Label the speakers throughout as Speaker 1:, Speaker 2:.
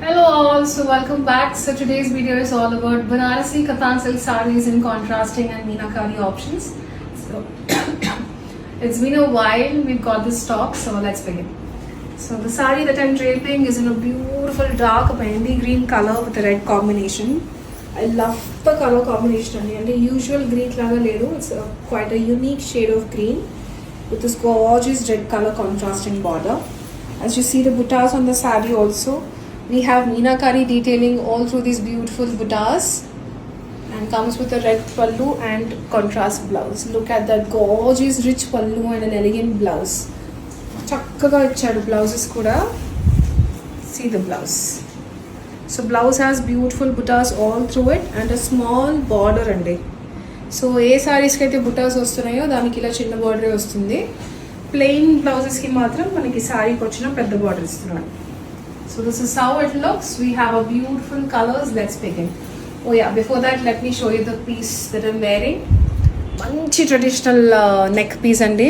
Speaker 1: Hello all, so welcome back. So today's video is all about Banarasi Kattan silk sarees in contrasting and Meenakari options. So it's been a while we've got this stock, so let's begin. So the saree that I'm draping is in a beautiful dark mehendi green color with a red combination. I love the color combination and the usual green laga ledu. It's quite a unique shade of green with this gorgeous red color contrasting border. As you see the buttas on the saree also. We have Meenakari detailing all through these beautiful buttas and comes with a red pallu and contrast blouse. Look at that gorgeous rich pallu and an elegant blouse. Chakkaga ichadu blouses kuda. See the blouse. So blouse has beautiful buttas all through it and a small border andi. So A sarees ki aithe buttas vastunayo daniki ila chinna border vastundi. Plain blouses ki matram manaki saree ki vachina pedda border istunnadu. So this is how it looks. We have a beautiful colors. Let's begin. Oh yeah, before that let me show you the piece that I'm wearing. Manchi traditional neck piece andi.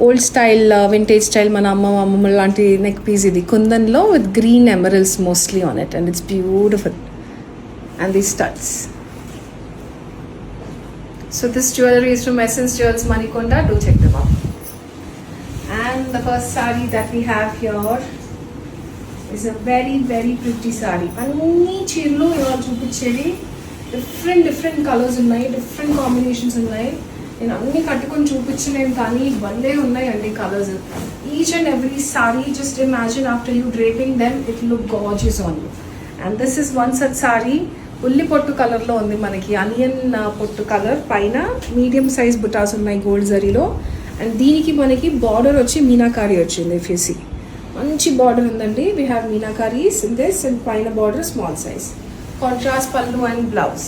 Speaker 1: Old style vintage style mana amma lanti neck piece idi kundan lo with green emeralds mostly on it and it's beautiful. And these studs. So this jewelry is from Essence Jewels Manikonda. Do check them out. And the first saree that we have here is a very pretty saree. అన్ని చీరలు ఇవాళ చూపించేది different colours ఉన్నాయి, different combinations ఉన్నాయి. నేను అన్ని కట్టుకొని చూపించలేను కానీ భలే ఉన్నాయండి colours. Each and every sorry just imagine after you draping them it look gorgeous on you. And this is one such sorry. ఉల్లి పొట్టు కలర్లో ఉంది మనకి, అనియన్ పొట్టు కలర్, పైన మీడియం సైజ్ బుటాస్ ఉన్నాయి గోల్డ్ జరీలో. అండ్ దీనికి మనకి బార్డర్ వచ్చి మీనాకారి వచ్చింది. ఇఫ్ యూ సీ మంచి బార్డర్ ఉందండి. We have meenakaris in this and పైన border small size. Contrast pallu and blouse.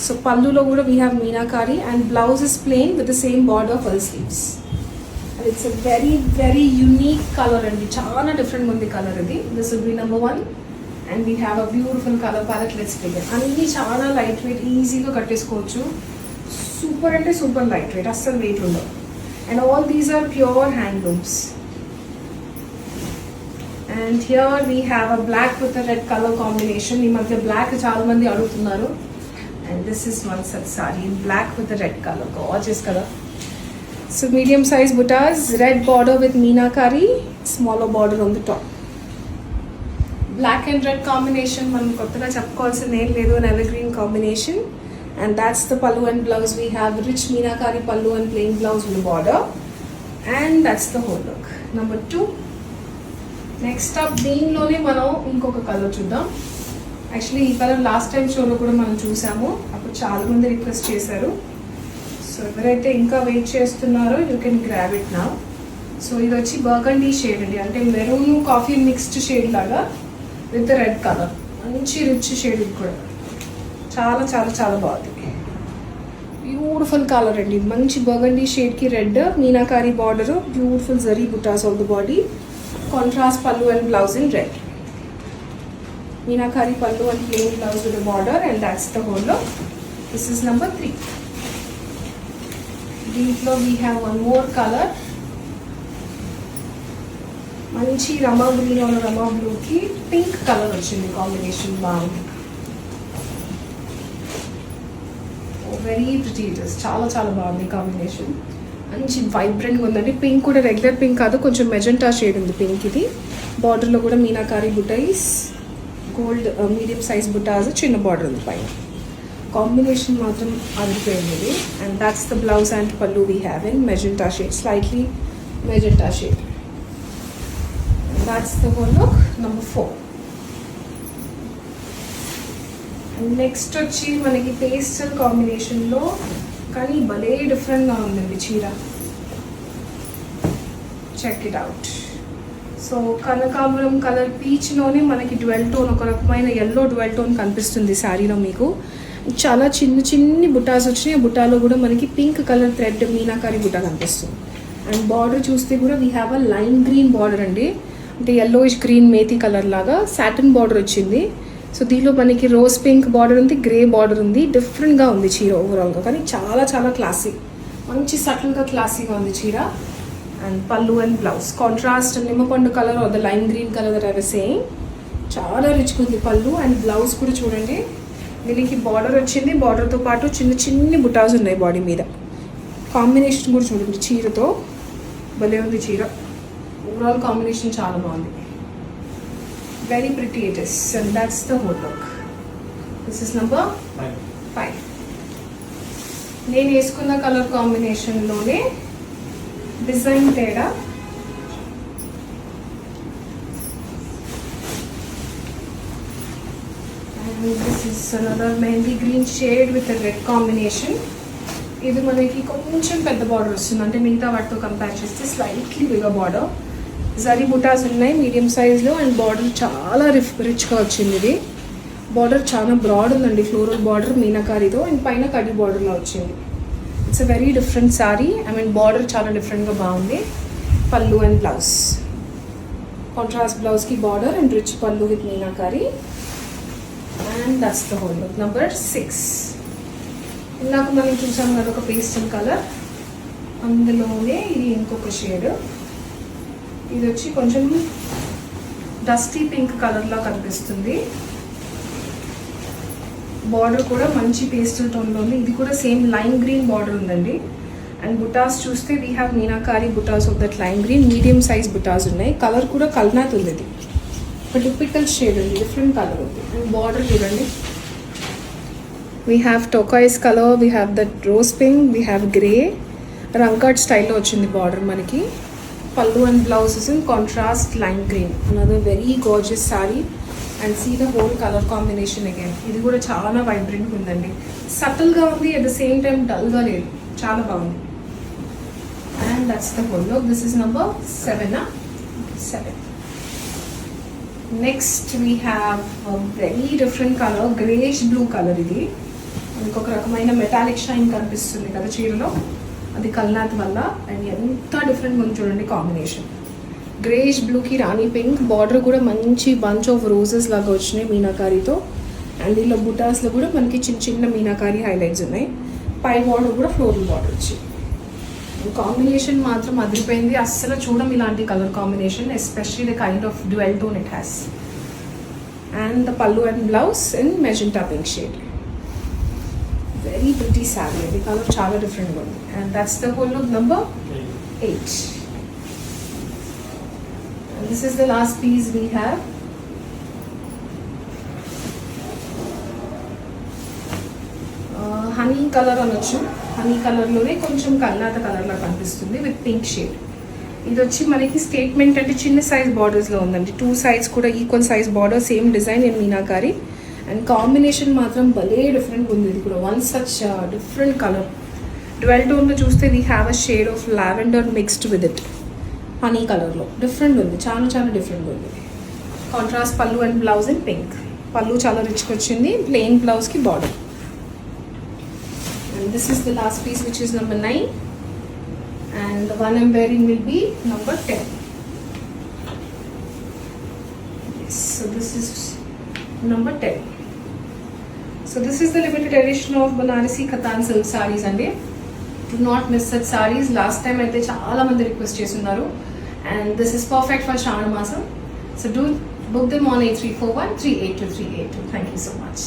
Speaker 1: So పల్లులో కూడా we have meenakari and blouse is plain with the same border full sleeves. And it's a very unique colour అండి, చాలా డిఫరెంట్గా ఉంది colour ఇది. This will be number 1 and we have a beautiful colour palette. Let's begin. అన్నీ చాలా light wait, ఈజీగా కట్టేసుకోవచ్చు. Super అంటే సూపర్ లైట్ వెయిట్, అస్సలు వెయిట్ ఉండవు. And all these are pure handlooms. And here we have a black with a red color combination. ఈ మధ్య black చాలా మంది అడుగుతున్నారు. And this is one such saree in black with a red color, gorgeous color. So medium size buttas, red border with meenakari, smaller border on the top. Black and red combination మనం కొత్తగా చెప్పుకోవాల్సిన ఏం లేదు, an evergreen combination. And that's the pallu and blouse. We have rich meenakari pallu and plain blouse with the border. And that's the whole look. Number 2. Next up దీనిలోనే మనం ఇంకొక colour చూద్దాం. Actually ఈ కలర్ లాస్ట్ టైం షోలో కూడా మనం చూసాము, అప్పుడు చాలామంది రిక్వెస్ట్ చేశారు. సో ఎవరైతే ఇంకా వెయిట్ చేస్తున్నారో you can grab it now. So ఇది వచ్చి బర్గండీ షేడ్ అండి, అంటే మెరూన్ కాఫీ మిక్స్డ్ షేడ్ లాగా విత్ రెడ్ కలర్. మంచి రిచ్ షేడ్ ఇది కూడా, చాలా చాలా చాలా బాగుంది. బ్యూటిఫుల్ కలర్ అండి, మంచి బర్గండీ షేడ్కి red, meenakari border, beautiful zari butas of the body. Contrast pallu and blouse in red. Meenakari pallu and plain blouse with a border, and that's the whole look. This is number 3. Below we have one more color. Manchi rama green or rama blue ki pink color vachindi combination bagundi. Oh, very pretty it is. Chala bagundi combination. మంచి వైబ్రెంట్గా ఉందండి. Pink కూడా regular pink కాదు, కొంచెం magenta shade ఉంది pink ఇది. బార్డర్లో కూడా మీనాకారి బుటాయిస్, గోల్డ్ మీడియం సైజ్ బుటాస్, చిన్న బార్డర్ ఉంది పైన. కాంబినేషన్ మాత్రం అదిరిపోయింది ఇది. And that's the blouse and pallu we have in magenta shade, slightly magenta shade. That's the whole look. Number 4. And next వచ్చి మనకి పేస్టల్ కాంబినేషన్లో కానీ భలే డిఫరెంట్గా ఉందండి చీర. Check it out. సో కనకాంబరం కలర్ పీచ్లోనే మనకి డ్వెల్ టోన్, ఒక రకమైన ఎల్లో డ్వెల్ టోన్ కనిపిస్తుంది శారీలో మీకు. చాలా చిన్ని బుటాస్ వచ్చినాయి. ఆ బుటాలో కూడా మనకి pink colour thread meenakari buta కనిపిస్తుంది. అండ్ బార్డర్ చూస్తే కూడా we have a lime green border అండి, అంటే ఎల్లోయిష్ గ్రీన్ మేతి కలర్ లాగా సాటిన్ బార్డర్ వచ్చింది. సో దీనిలో మనకి రోజ్ పింక్ బార్డర్ ఉంది, గ్రే బార్డర్ ఉంది. డిఫరెంట్గా ఉంది చీర ఓవరాల్గా, కానీ చాలా క్లాసీ, మంచి సటిల్గా క్లాసీగా ఉంది చీర. And pallu and blouse contrast నిమ్మపండు colour or the lime green colour that I was saying. చాలా రిచ్గా ఉంది పళ్ళు. అండ్ బ్లౌజ్ కూడా చూడండి, దీనికి బార్డర్ వచ్చింది, బార్డర్తో పాటు చిన్న చిన్ని బుటాస్ ఉన్నాయి బాడీ మీద. కాంబినేషన్ కూడా చూడండి, చీరతో భలే ఉంది చీర. ఓవరాల్ కాంబినేషన్ చాలా బాగుంది. Very pretty it is. And that's the whole look. This is number 5. నేను వేసుకున్న కలర్ కాంబినేషన్లోనే డిజైన్ తేడా. And this is another mehndi green shade with a red combination. ఇది మనకి కొంచెం పెద్ద బార్డర్ వస్తుంది, అంటే మిగతా వాటితో కంపేర్ చేస్తే స్లైట్లీ బిగ్గర్ బార్డర్. జరీ బుటాస్ ఉన్నాయి మీడియం సైజ్లో. అండ్ బార్డర్ చాలా రిచ్గా వచ్చింది. ఇది బార్డర్ చాలా బ్రాడ్ ఉందండి, ఫ్లోరల్ బార్డర్ మీనాకారితో. అండ్ పైన కడి బార్డర్లో వచ్చింది. It's a very different sorry. I mean border చాలా డిఫరెంట్గా బాగుంది. పళ్ళు అండ్ బ్లౌజ్, కాంట్రాస్ట్ బ్లౌజ్కి బార్డర్ అండ్ రిచ్ పళ్ళు with meenakari. And that's the whole look. Number 6. ఇందాక మనం చూసాం కదా ఒక పేస్టల్ కలర్, అందులోనే ఇది ఇంకొక షేడ్. ఇది వచ్చి కొంచెం డస్టీ పింక్ కలర్లా కనిపిస్తుంది. బార్డర్ కూడా మంచి పేస్టల్ టోన్లో ఉంది. ఇది కూడా సేమ్ లైమ్ గ్రీన్ బార్డర్ ఉందండి. అండ్ బుటాస్ చూస్తే we have meenakari butas of that lime green. Medium size butas ఉన్నాయి. కలర్ కూడా కల్నాత్ ఉంది. ఇది ఒక టిపికల్ షేడ్ ఉంది, డిఫరెంట్ కలర్ ఉంది. అండ్ బార్డర్ చూడండి, we have turquoise colour, we have that rose pink, we have grey. Rangkat స్టైల్లో వచ్చింది బార్డర్ మనకి. Pallu and blouses in contrast lime green. Another very gorgeous sari. And see the whole colour combination again. ఇది కూడా చాలా వైబ్రెంట్గా ఉందండి. సటిల్గా ఉంది, at the same time డల్గా లేదు, చాలా బాగుంది. And that's the whole look. This is number 7. Next we have very different colour, greyish blue colour. ఇది ఇంకొక రకమైన మెటాలిక్ షైన్ కనిపిస్తుంది కదా చీరలో, అది కల్నాథ్ వల్ల. అండ్ ఎంత డిఫరెంట్గా ఉంది చూడండి కాంబినేషన్. గ్రేష్ బ్లూకి రాణి పింక్. బార్డర్ కూడా మంచి బంచ్ ఆఫ్ రోజెస్ లాగా వచ్చినాయి మీనాకారితో. అండ్ ఇలా బుటాస్లో కూడా మనకి చిన్న చిన్న మీనాకారి హైలైట్స్ ఉన్నాయి. పై బార్డర్ కూడా ఫ్లోరల్ బార్డర్ వచ్చి. కాంబినేషన్ మాత్రం అదిరిపోయింది. అస్సలు చూడం ఇలాంటి colour combination, especially the kind of dual tone it has. And the pallu and blouse in magenta pink shade. Very pretty sari. అది కలర్ చాలా డిఫరెంట్గా ఉంది. And that's the whole look. Number 8. And this is the last piece we have. Honey colour అనొచ్చు. Honey కలర్లోనే కొంచెం కల్నాథ కలర్లా కనిపిస్తుంది with pink shade. ఇది వచ్చి మనకి స్టేట్మెంట్ అంటే చిన్న సైజ్ బార్డర్స్లో ఉందండి. 2 sides కూడా equal size border, same design in meenakari. And combination మాత్రం భలే డిఫరెంట్గా ఉంది. ఇది కూడా one such different colour. Dual టోన్లో చూస్తే we have a shade of lavender mixed with it. Honey కలర్లో డిఫరెంట్ ఉంది, చాలా చాలా డిఫరెంట్గా ఉంది. కాంట్రాస్ట్ పళ్ళు అండ్ బ్లౌజ్ ఇన్ పింక్. పళ్ళు చాలా రిచ్గా వచ్చింది, ప్లెయిన్ బ్లౌజ్కి border. And this is the last piece, which is number 9. And the one I'm wearing will be number 10. Yes, so this is number 10. So this is the limited edition of Banarasi Katan silk sarees and do not miss such sarees. Last time I did chaala mandi request chestunaru, and this is perfect for Shravana Masam. So do book them on 8341 382 382. Thank you so much.